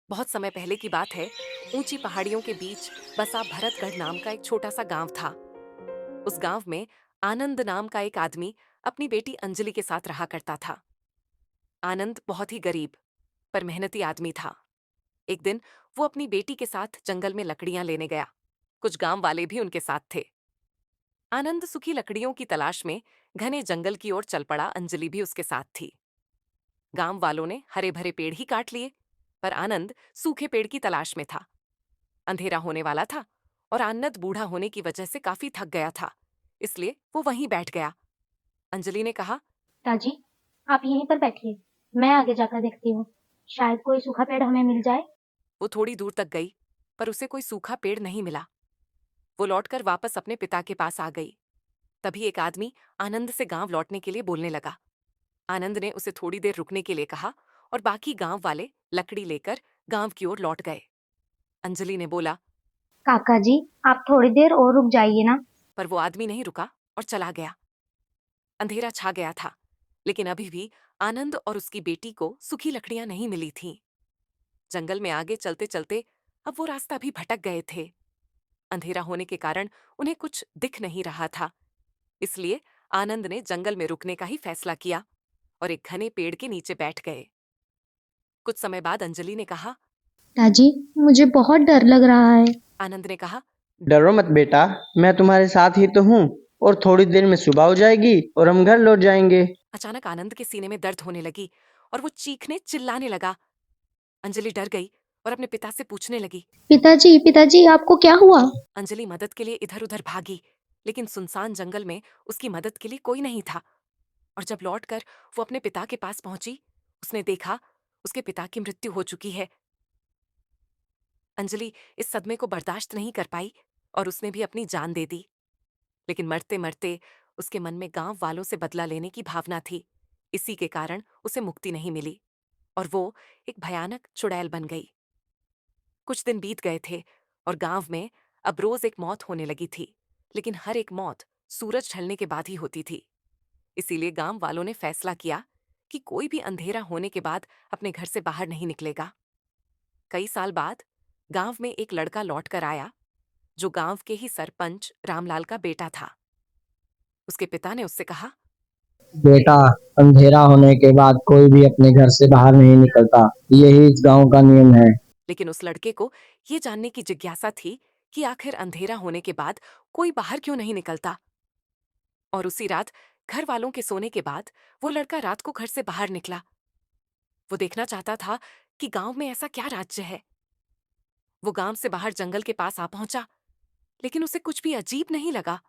बहुत समय पहले की बात है। ऊंची पहाड़ियों के बीच बसा भरतगढ़ नाम का एक छोटा सा गांव था। उस गांव में आनंद नाम का एक आदमी अपनी बेटी अंजलि के साथ रहा करता था। आनंद बहुत ही गरीब पर मेहनती आदमी था। एक दिन वो अपनी बेटी के साथ जंगल में लकड़ियां लेने गया। कुछ गांव वाले भी उनके साथ थे। आनंद सूखी लकड़ियों की तलाश में घने जंगल की ओर चल पड़ा। अंजलि भी उसके साथ थी। गांव वालों ने हरे भरे पेड़ ही काट लिए, पर आनंद सूखे पेड़ की तलाश में था। अंधेरा होने वाला था और आनंद बूढ़ा होने की वजह से काफी थक गया था, इसलिए वो वहीं बैठ गया। अंजलि ने कहा। ताजी, आप यहीं पर बैठिए। मैं आगे जाकर देखती हूँ। शायद कोई सूखा पेड़ हमें मिल जाए। वो थोड़ी दूर तक गई, पर उसे कोई सूखा पेड़ नहीं मिला। वो लौटकर वापस अपने पिता के पास आ गई। तभी एक आदमी आनंद से गांव लौटने के लिए बोलने लगा। आनंद ने उसे थोड़ी देर रुकने के लिए कहा और बाकी गांव वाले लकड़ी लेकर गांव की ओर लौट गए। अंजलि ने बोला, काका जी, आप थोड़ी देर और रुक जाइए ना। पर वो आदमी नहीं रुका और चला गया। अंधेरा छा गया था, लेकिन अभी भी आनंद और उसकी बेटी को सूखी लकड़ियां नहीं मिली थीं। जंगल में आगे चलते चलते अब वो रास्ता भी भटक गए थे। अंधेरा होने के कारण उन्हें कुछ दिख नहीं रहा था, इसलिए आनंद ने जंगल में रुकने का ही फैसला किया और एक घने पेड़ के नीचे बैठ गए। कुछ समय बाद अंजलि ने कहा। ताजी, मुझे बहुत डर लग रहा है। आनंद ने कहा। डरो मत बेटा, मैं तुम्हारे साथ ही तो हूँ। और थोड़ी देर में सुबह हो जाएगी और हम घर लौट जाएंगे। अचानक आनंद के सीने में दर्द होने लगी और वो चीखने चिल्लाने लगा। अंजलि डर गई और अपने पिता से पूछने लगी। पिताजी, पिताजी, आपको क्या हुआ? अंजलि मदद के लिए इधर उधर भागी, लेकिन सुनसान जंगल में उसकी मदद के लिए कोई नहीं था। और जब लौटकर वो अपने पिता के पास पहुंची, उसने देखा उसके पिता की मृत्यु हो चुकी है। अंजलि इस सदमे को बर्दाश्त नहीं कर पाई और उसने भी अपनी जान दे दी। लेकिन मरते मरते उसके मन में गांव वालों से बदला लेने की भावना थी। इसी के कारण उसे मुक्ति नहीं मिली और वो एक भयानक चुड़ैल बन गई। कुछ दिन बीत गए थे और गांव में अब रोज एक मौत होने लगी थी, लेकिन हर एक मौत सूरज ढलने के बाद ही होती थी। इसीलिए गांव वालों ने फैसला किया कि कोई भी अंधेरा होने के बाद अपने घर से बाहर नहीं निकलेगा। कई साल बाद गांव में एक लड़का लौटकर आया, जो गांव के ही सरपंच रामलाल का बेटा था। उसके पिता ने उससे कहा। बेटा, अंधेरा होने के बाद कोई भी अपने घर से बाहर नहीं निकलता। यही इस गांव का नियम है। लेकिन उस लड़के को ये जानने की जिज्ञासा थी कि आखिर अंधेरा होने के बाद कोई बाहर क्यों नहीं निकलता। और उसी रात घर वालों के सोने के बाद वो लड़का रात को घर से बाहर निकला। वो देखना चाहता था कि गांव में ऐसा क्या राज्य है। वो गांव से बाहर जंगल के पास आ पहुंचा, लेकिन उसे कुछ भी अजीब नहीं लगा।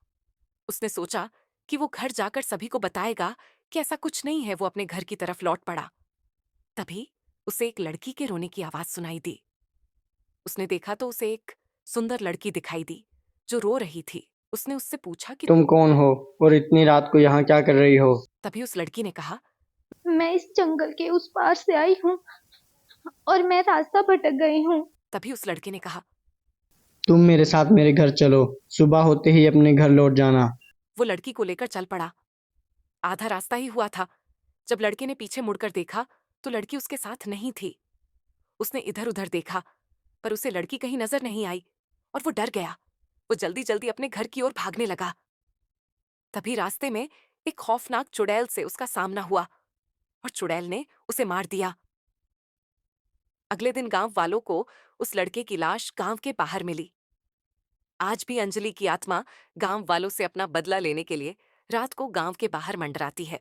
उसने सोचा कि वो घर जाकर सभी को बताएगा कि ऐसा कुछ नहीं है। वो अपने घर की तरफ लौट पड़ा। तभी उसे एक लड़की के रोने की आवाज सुनाई दी। उसने देखा तो उसे एक सुंदर लड़की दिखाई दी जो रो रही थी। उसने उससे पूछा कि तुम कौन हो और इतनी रात को यहाँ क्या कर रही हो? तभी उस लड़की ने कहा। मैं इस जंगल के उस पार से आई हूँ और मैं रास्ता भटक गई हूँ। तभी उस लड़के ने कहा। तुम मेरे साथ मेरे घर चलो। सुबह होते ही अपने घर लौट जाना। वो लड़की को लेकर चल पड़ा। आधा रास्ता ही हुआ था जब लड़के ने पीछे मुड़कर देखा तो लड़की उसके साथ नहीं थी। उसने इधर उधर देखा, पर उसे लड़की कहीं नजर नहीं आई और वो डर गया। वो जल्दी जल्दी अपने घर की ओर भागने लगा। तभी रास्ते में एक खौफनाक चुड़ैल से उसका सामना हुआ और चुड़ैल ने उसे मार दिया। अगले दिन गांव वालों को उस लड़के की लाश गांव के बाहर मिली। आज भी अंजलि की आत्मा गांव वालों से अपना बदला लेने के लिए रात को गांव के बाहर मंडराती है।